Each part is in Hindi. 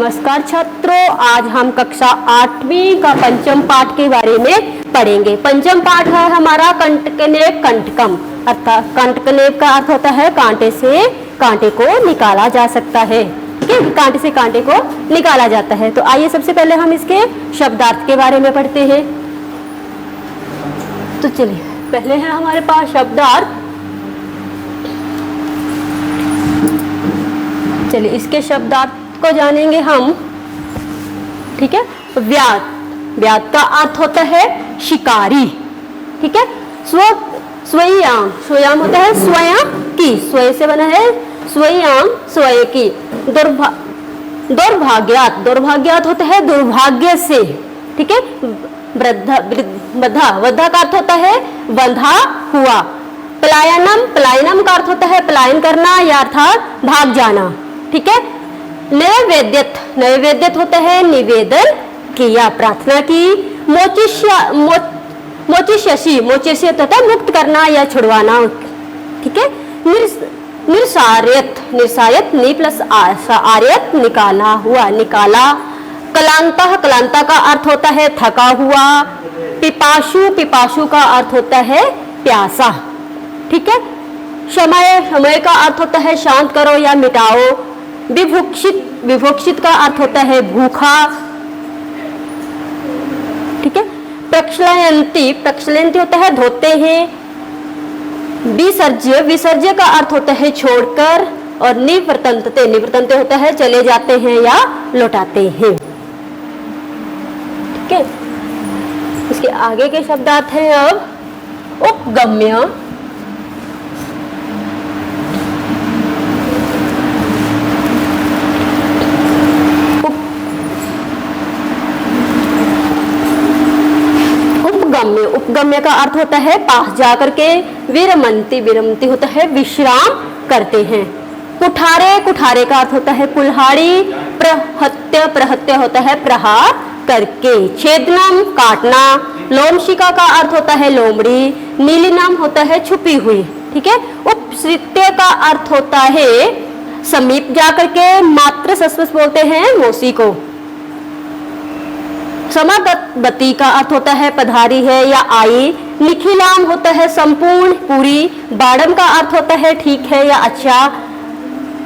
नमस्कार छात्रों, आज हम कक्षा 8वीं का पंचम पाठ के बारे में पढ़ेंगे। पंचम पाठ है हमारा कंटकनेप कंटकम, अर्थात कंटकनेप का अर्थ होता है कांटे से कांटे को निकाला जा सकता है। ठीक है, कांटे से कांटे को निकाला जाता है। तो आइए सबसे पहले हम इसके शब्दार्थ के बारे में पढ़ते हैं। तो चलिए, पहले है हमारे पास शब्दार्थ। चलिए इसके शब्दार्थ को जानेंगे हम। ठीक है, व्याध, व्याध का अर्थ होता है शिकारी। ठीक है, स्वयं, स्वयं होता है स्वयं की, स्वयं से बना है स्वयं, स्वयं की। दुर्भाग्यात, दुर्भाग्यात होता है दुर्भाग्य से। ठीक है, वधा, वधा का अर्थ होता है बंधा हुआ। पलायनम, पलायनम का अर्थ होता है पलायन करना या अर्थात भाग जाना। ठीक है, नैवेद्यत, नैवेद्यत होता है निवेदन किया, प्रार्थना की। मोचिष्यसी, मोचिष्यत होता है मुक्त करना या छुड़वाना। ठीक है, निरसार्यत, निरसायत नि प्लस आर्यत निकाला हुआ, निकाला। कलांता, कलांता का अर्थ होता है थका हुआ। पिपाशु, पिपाशु का अर्थ होता है प्यासा। ठीक है, समय, समय का अर्थ होता है शांत करो या मिटाओ। विभुक्षित, विभुक्षित का अर्थ होता है भूखा। ठीक है, प्रक्षलयंती, प्रक्षलयंती होता है धोते हैं। विसर्ज्य, विसर्ज्य का अर्थ होता है छोड़कर। और निवर्तन्ते, निवर्तन्ते होता है चले जाते हैं या लौटाते हैं। ठीक है, इसके आगे के शब्दार्थ हैं अब उपगम्य। उपगम्य, उपगम्य का अर्थ होता है पास जाकर के। विरमंती, विरमती होता है विश्राम करते हैं। कुठारे, कुठारे का अर्थ होता है कुल्हाड़ी। प्रहत्य, प्रहत्य होता है प्रहार करके। छेदनम, काटना। लोमशिका का अर्थ होता है लोमड़ी। नीलिनम होता है छुपी हुई। ठीक है, उपसृत्य का अर्थ होता है समीप जाकर के। मात्र सस्वस बोलते हैं मौसी को। समागतवती का अर्थ होता है पधारी है या आई। निखिलाम होता है संपूर्ण, पूरी। बाड़म का अर्थ होता है ठीक है या अच्छा।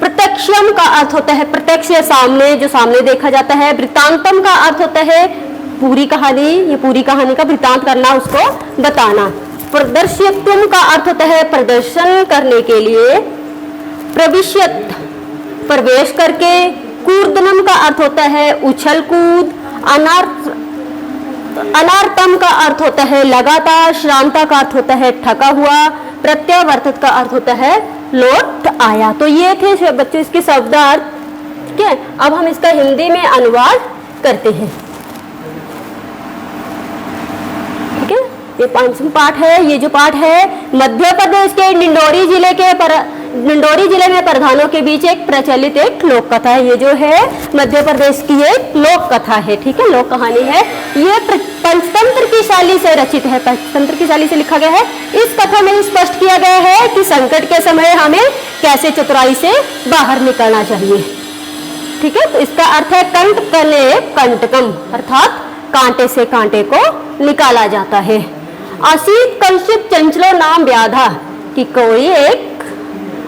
प्रत्यक्षम का अर्थ होता है प्रत्यक्ष या सामने, जो सामने देखा जाता है। वृत्तांतम का अर्थ होता है पूरी कहानी, ये पूरी कहानी का वृत्तांत करना, उसको बताना। प्रदर्श्यत्वम का अर्थ होता है प्रदर्शन करने के लिए। प्रविश्यत, प्रवेश करके। कूर्दनम का अर्थ होता है उछल कूद। अनार्तम का अर्थ होता है लगातार। श्रांता का अर्थ होता है थका हुआ। प्रत्यावर्तित का अर्थ होता है लौट आया। तो ये थे बच्चों इसके शब्दार्थ। ठीक है, अब हम इसका हिंदी में अनुवाद करते हैं। ठीक है, ये पंचम पाठ है। ये जो पाठ है मध्य प्रदेश के डिंडोरी जिले के डिंडोरी जिले में प्रधानों के बीच एक प्रचलित एक लोक कथा है। ये जो है मध्य प्रदेश की एक लोक कथा है। ठीक है, लोक कहानी है। ये पंचतंत्र की शैली से रचित है, पंचतंत्र की शैली से लिखा गया है। इस कथा में स्पष्ट किया गया है कि संकट के समय हमें कैसे चतुराई से बाहर निकलना चाहिए। ठीक है, तो इसका अर्थ है कंटकनेप कंटकम, अर्थात कांटे से कांटे को निकाला जाता है। असीत कंचित चंचलो नाम व्याधा, कि कोई एक,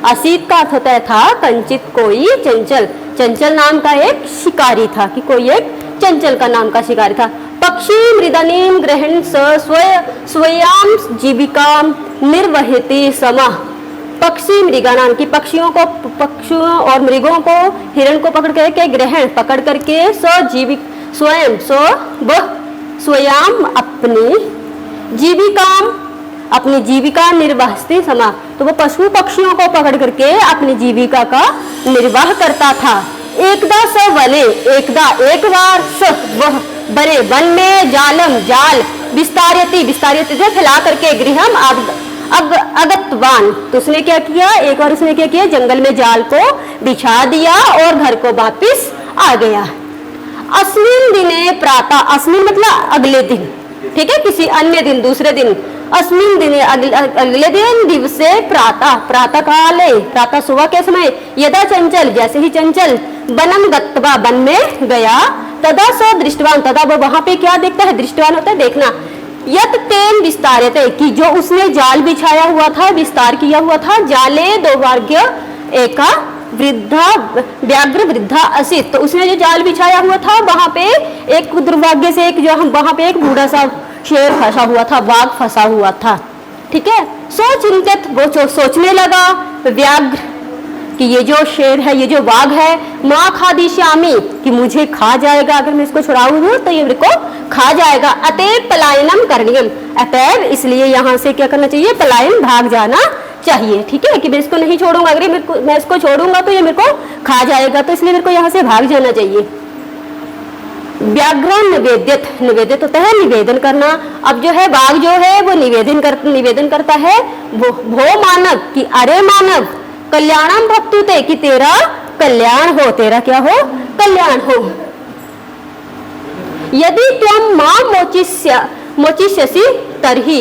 असीत का अर्थ होता था कंचित कोई, चंचल, चंचल नाम का एक शिकारी था, कि कोई एक चंचल का नाम का शिकारी था। पक्षी मृदनीम ग्रहण स्वयं जीविका निर्वहति समा। पक्षी मृगानाम, की पक्षियों को, पक्षियों और मृगों को, हिरण को पकड़ करके, ग्रहण पकड़ करके, स्वजीविक, स्वयं, स्वयं अपनी जीविका, अपनी जीविका निर्वाहती समा। तो वो पशु पक्षियों को पकड़ करके अपनी जीविका का निर्वाह करता था। एकदा स वने, एकदा एक बार, स वह बने वन में, जालम जाल, विस्तारयति, विस्तारयति से फैला करके, गृहम अगतवान, तो उसने क्या किया, एक बार उसने क्या किया, जंगल में जाल को बिछा दिया और घर को वापिस आ गया। अस्मिन दिने प्रातः, अस्मिन मतलब अगले दिन। ठीक है, किसी अन्य दिन, दूसरे दिन। अस्मिन दिने, अगले दिन, दिवसे प्रातः, प्रातः काले, प्रातः सुबह के समय। यदा चंचल, जैसे ही चंचल, वनम गत्वा, वन में गया, तदा स दृष्टवान, तदा वो वहां पे क्या देखता है, दृष्टवान होता है देखना, यत तेन विस्तार्यते, कि जो उसने जाल बिछाया हुआ था, विस्तार किया हुआ था, जाले दोर्वाग्य एका वृद्धा व्याघ्र वृद्धा असित, तो उसने जो जाल बिछाया हुआ था वहां पे एक दुर्भाग्य से एक जो हम वहां पे एक बूढ़ा सा शेर फंसा हुआ था, बाघ फंसा हुआ था, ठीक है। चिंतित, वो सोचने लगा, व्याघ्र कि ये जो शेर है, ये जो बाघ है, माँ खादिश्यामी, कि मुझे खा जाएगा, अगर मैं इसको छुड़ाऊं दूं तो ये मेरे को खा जाएगा, अतएव पलायनम करणीयम, अतएव इसलिए यहाँ से क्या करना चाहिए, पलायन, भाग जाना चाहिए, ठीक है, कि मैं इसको नहीं छोड़ूंगा, अगर मैं इसको छोड़ूंगा तो ये मेरे को खा जाएगा, तो इसलिए मेरे को यहाँ से भाग जाना चाहिए। व्याघ्र निवेदित, निवेदित होता है निवेदन करना, अब जो है बाघ जो है वो निवेदन करता है, वो मानव, कि अरे मानव, कल्याणम भक्तुते, कि तेरा कल्याण हो, तेरा क्या हो, कल्याण हो। यदि त्वं मां मोचिष्यसि तर्हि,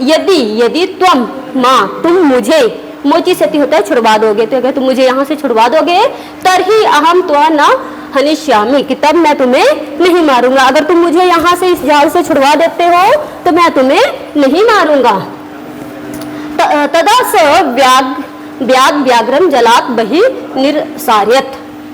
यदि त्वं मां, तुम मुझे, मोचिष्यति होता है छुड़वा दोगे, तो अगर तुम मुझे यहाँ से छुड़वा दोगे, तर्हि अहम त्वा न हनिष्यामि, कि तब मैं तुम्हें नहीं मारूंगा, अगर तुम मुझे यहाँ से इस जाल से छुड़वा देते हो तो मैं तुम्हें नहीं मारूंगा। तदा स व्याघ्रम जलात बहि निर्सार्यत,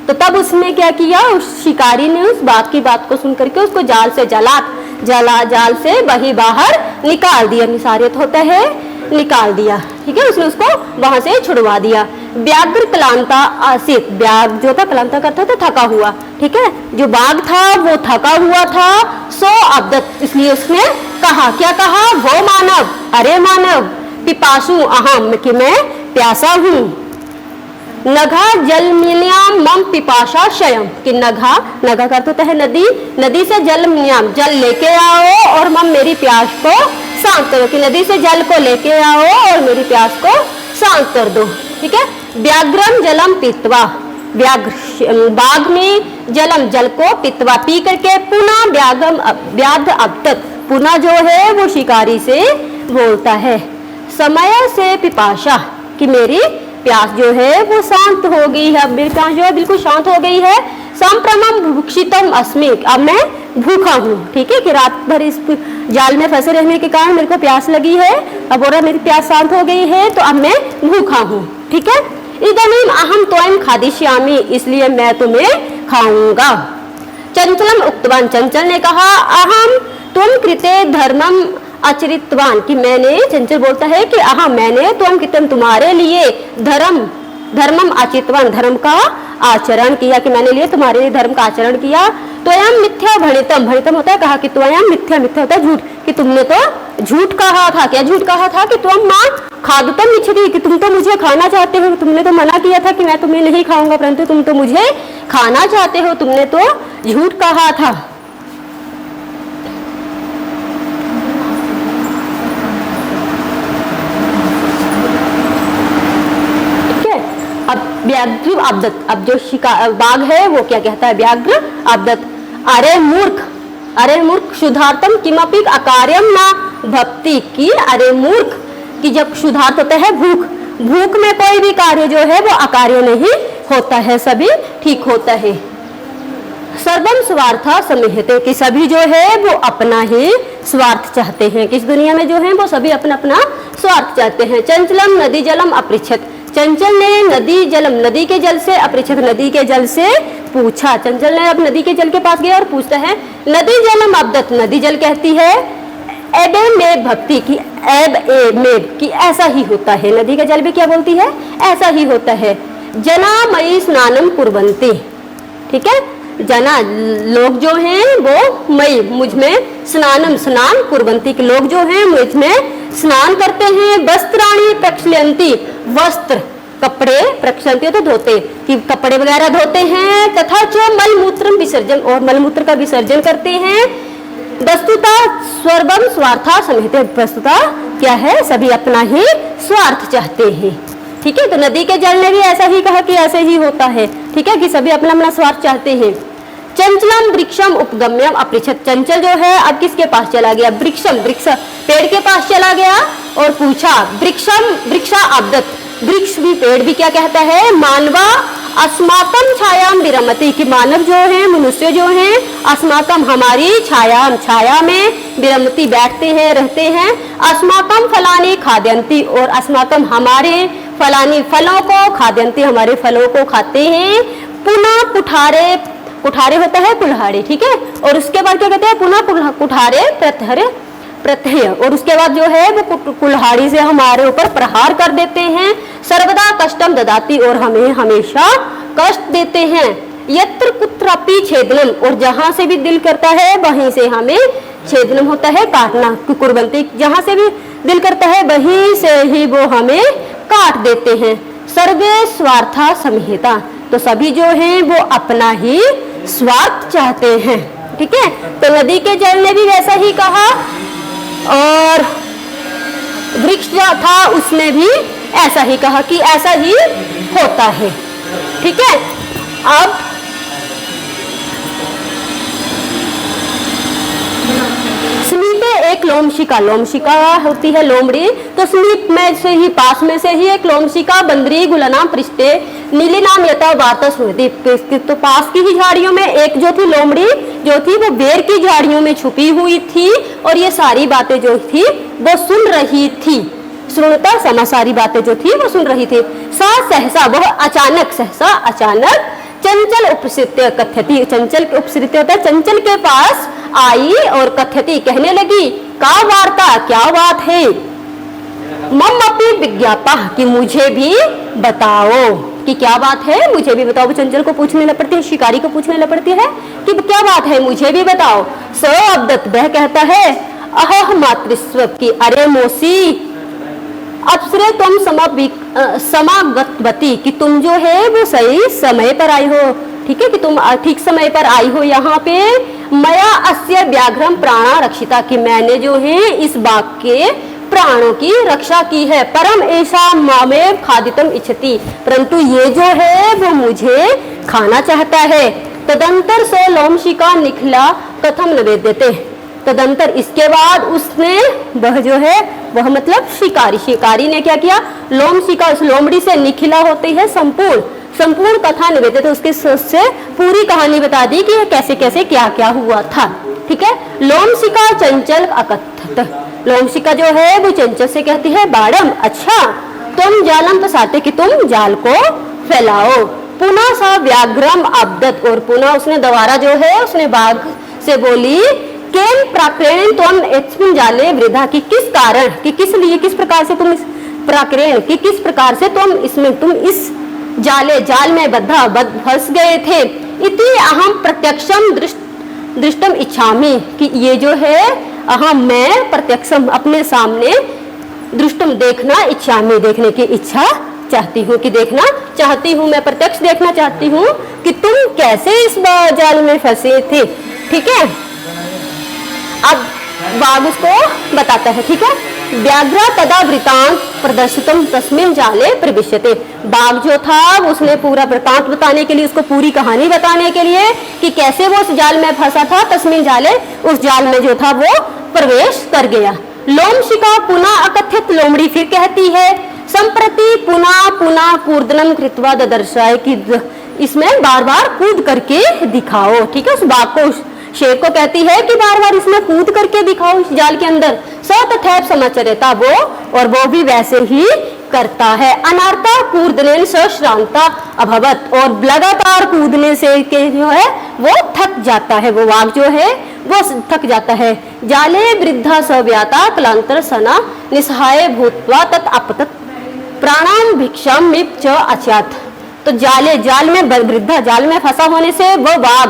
तो तब उसने क्या किया, उस शिकारी ने उस बाघ की बात को सुन करके उसको जाल से जाल से बही बाहर निकाल दिया, निसार्यत होता है निकाल दिया, ठीक है, उसने उसको वहां से छुड़वा दिया। व्याघ्र क्लांता आसित, व्याघ्र जो था क्लांता करता था थका हुआ, ठीक है, जो बाघ था वो थका हुआ था, सो अब्दत, इसलिए उसने कहा, क्या कहा, वो मानव, अरे मानव, पिपासु अहम, कि मैं प्यासा हूँ, नघा जल मिल्याम मम पिपाशा शयम, कि नघा का होता है नदी, नदी से जल मिल्याम, जल लेके आओ और मम, मेरी प्यास को शांत करो, कि नदी से जल को लेके आओ और मेरी प्यास को शांत कर दो, ठीक है। व्याघ्रम जलम पीत्वा, बाघ में जलम, जल को पीत्वा, पी करके पुनः व्याघ्र अब्दत, पुनः जो है वो शिकारी से बोलता है, समय से पिपाशा, कि मेरी प्यास जो है वो शांत हो गई है, अब मेरी प्यास जो है बिल्कुल शांत हो गई है। संप्रमम भुक्षितम अस्मि, अब मैं भूखा हूँ, ठीक है, कि रात भर इस जाल में फंसे रहने के कारण मेरे को प्यास लगी है, अब बोला मेरी प्यास शांत हो गई है तो अब मैं भूखा हूँ, ठीक है। इदानीम अहम त्वं खादिष्यामि, इसलिए मैं तुम्हें खाऊंगा। चंचलम उक्तवान, चंचल ने कहा, अहम त्वं कृते धर्मम आचरितवान, कि मैंने, चंचल बोलता है कि अहम, मैंने, त्वं कृतं, तुम्हारे लिए, धर्मम आचरितवान, धर्म का आचरण किया, कि मैंने लिए तुम्हारे लिए धर्म का आचरण किया। त्वयं मिथ्या भणितम, भणितम होता है कहा, कि त्वयं मिथ्या, मिथ्या होता है झूठ, कि तुमने तो झूठ कहा था, क्या झूठ कहा था, कि त्वं मां खादतम इच्छति, कि तुम तो मुझे खाना चाहते हो, तुमने तो मना किया था कि मैं तुम्हें नहीं खाऊंगा, परंतु तुम तो मुझे खाना चाहते हो, तुमने तो झूठ कहा था। अब व्याघ्र अब्दत, अब जो बाघ है वो क्या कहता है, व्याघ्र अब्दत, अरे मूर्ख शुद्धार्थम किमपि अकार्यम ना भक्ति, की अरे मूर्ख, कि जब शुद्धार्थ होता है भूख में कोई भी कार्य जो है वो अकार्य नहीं होता है, सभी ठीक होता है। सर्वम स्वार्था समिहते, कि सभी जो है वो अपना ही स्वार्थ चाहते हैं, किस दुनिया में जो है वो सभी अपना अपना स्वार्थ चाहते हैं। चंचलम नदी जलम अपृच्छत, चंचल ने नदी के जल से, अपृच्छत, नदी के जल से पूछा, चंचल ने अब नदी के जल के पास गया और पूछता है, नदी जलम अब्दत, नदी जल कहती है एबे में भक्ति, की एब ए में, कि ऐसा ही होता है, नदी का जल भी क्या बोलती है, ऐसा ही होता है। जना मई स्नानम कुर्वन्ति, ठीक है, जना लोग जो हैं वो मई मुझ में स्नान कुर्वन्ति, के लोग जो हैं मुझ में स्नान करते हैं। वस्त्राणि प्रक्षालयन्ति, वस्त्र कपड़े, प्रक्षालयन्ति तो धोते, कि कपड़े वगैरह धोते हैं। तथा च मलमूत्र विसर्जन, और मलमूत्र का विसर्जन करते हैं। वस्तुता सर्वम स्वार्था समिहते, वस्तुता क्या है, सभी अपना ही स्वार्थ चाहते हैं, ठीक है। तो नदी के जल ने भी ऐसा ही कहा कि ऐसे ही होता है, ठीक है, कि सभी अपना अपना स्वार्थ चाहते हैं। चंचलम वृक्षम उपगम्यम अपृच्छत, चंचल जो है अब किसके पास चला गया, वृक्ष पेड़ के पास चला गया और पूछा, वृक्षा अब्दत, वृक्ष भी पेड़ भी क्या कहता है, मानवा अस्माकं छायाम विरमति कि मानव जो है, मनुष्य जो है, अस्माकं हमारी छायाम छाया में, विरमति बैठते हैं, रहते हैं, अस्माकं फलानि खाद्यन्ति और अस्माकं हमारे फलानी फलों को, खाद्यन्ति हमारे फलों को खाते हैं, पुनः कुठारे, कुठारे होता है कुल्हाड़ी, ठीक है, और उसके बाद क्या कहते हैं, पुनः कुठारे प्रत्यय, और उसके बाद जो है वो कुल्हाड़ी से हमारे ऊपर प्रहार कर देते हैं, सर्वदा कष्टम ददाती और हमें हमेशा कष्ट देते हैं, यत्र कुत्रापि छेदनम और जहां से भी दिल करता है वहीं से हमें छेदनम होता है काटना, कुर्बंती जहां से भी दिल करता है वहीं से ही वो हमें काट देते हैं, सर्वे स्वार्था संहिता तो सभी जो हैं वो अपना ही स्वार्थ चाहते हैं, ठीक है। तो नदी के जल ने भी वैसा ही कहा और वृक्ष जो था उसने भी ऐसा ही कहा कि ऐसा ही होता है, ठीक है। अब समीपे एक लोमशिका, लोमशिका होती है लोमड़ी, तो समीप में से ही, पास में से ही एक लोमशिका बंदरी गुलना पृष्ठे नीली नाम यथा वार्ता सुनती, तो पास की ही झाड़ियों में एक जो थी लोमड़ी जो थी वो बेर की झाड़ियों में छुपी हुई थी और ये सारी बातें जो थी वो सुन रही थी, सुनता समा सारी बातें जो थी वो सुन रही थी। सा सहसा वह अचानक, सहसा अचानक, चंचल उपसृत्य कथ्यति, चंचल उपसृत्य होता है, चंचल के पास आई और कथ्यति कहने लगी, का वार्ता क्या बात है, मम अपनी विज्ञापा कि मुझे भी बताओ, कि क्या बात है मुझे भी बताओ। चंचल को पूछने लग पड़ती है, शिकारी को पूछने लग पड़ती है कि क्या बात है मुझे भी बताओ। स अब्दत वह कहता है, अह मातृस्व की अरे मोसी, अप्सरे तुम समागतवती कि तुम जो है वो सही समय पर आई हो, ठीक है, कि तुम ठीक समय पर आई हो यहाँ पे। मया अस्य व्याघ्रम प्राणा रक्षिता कि मैंने जो है इस बाघ के प्राणों की रक्षा की है। परम ऐसा मामेव खादितम इच्छति परंतु ये जो है वो मुझे खाना चाहता है। तदंतर सो लोमशिका निखला कथम निवेद्यते, तदंतर इसके बाद उसने, वह जो है वह मतलब शिकारी, शिकारी ने क्या किया, लोमशिका उस लोमड़ी से निखिला होती है संपूर्ण कथा निवेदित, उसके से पूरी कहानी बता दी कि कैसे कैसे क्या क्या हुआ था, ठीक है। लोमशिका चंचल अकथत, लोमशिका जो है वो चंचल से कहती है, बाड़म अच्छा तुम जालम फसाते कि तुम जाल को फैलाओ। पुनः सा व्याघ्रम अब्दत और पुनः उसने दोबारा जो है उसने बाघ से बोली, केन प्राक्रेण तुम एस्मिन जाले वृद्धा की किस कारण, कि किस लिए, किस प्रकार से तुम इस प्राक्रेण की किस प्रकार से तुम इस जाल में बद्धा फंस गए थे। इति अहम प्रत्यक्षम दृष्टम इच्छामि कि ये जो है अहम मैं प्रत्यक्षम अपने सामने, दृष्टम देखना, इच्छामि देखने की इच्छा चाहती हूँ, कि देखना चाहती हूँ, मैं प्रत्यक्ष देखना चाहती हूँ कि तुम कैसे इस जाल में फंसे थे, ठीक है। अब बाघ उसको बताता है, ठीक है। व्याघ्र तदा वृतांत प्रदर्शितम तस्मिन जाले प्रविश्यते, बाघ जो था उसने पूरा वृतांत बताने के लिए, उसको पूरी कहानी बताने के लिए कि कैसे वो उस जाल में फंसा था, तस्मिन जाले उस जाल में जो था वो प्रवेश कर गया। लोमशिका पुनः अकथित, लोमड़ी फिर कहती है, संप्रति पुनः कूर्दनम कृत्वा ददर्शाय कि इसमें बार बार कूद करके दिखाओ, ठीक है। उस बाघ को, उस शेर को कहती है कि बार बार इसमें कूद करके दिखाओ इस जाल के अंदर। सतथैव समाचरेता वो, और वो भी वैसे ही करता है। अनार्ता कूदने से श्रांता अभवत, और लगातार कूदने से के जो है वो थक जाता है, वो वाघ जो है वो थक जाता है। जाले वृद्धा सव्याता कलांतर सना निसहाय भूत्वा तत् अपतत प्राणाम भिक्षाम मिप च अचात, तो जाल में वृद्धा, जाल में फंसा होने से वह बाघ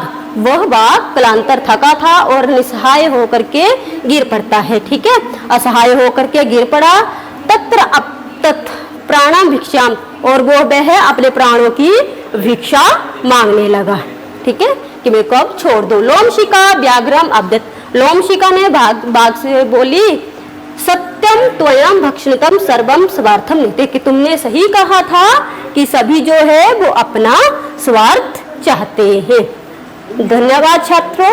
कलांतर थका था और निसहाय होकर के गिर पड़ता है, ठीक है, असहाय होकर के गिर पड़ा। तत्र अपतत प्राणाम भिक्षाम, और वो वह अपने प्राणों की भिक्षा मांगने लगा, ठीक है, कि मेरे को अब छोड़ दो। लोमशिका व्याघ्रम अब्दत, लोमशिका ने बाघ से बोली, सत्यम त्वयं भक्षणतम सर्वम स्वार्थम नित्य, कि तुमने सही कहा था कि सभी जो है वो अपना स्वार्थ चाहते हैं। धन्यवाद छात्रों।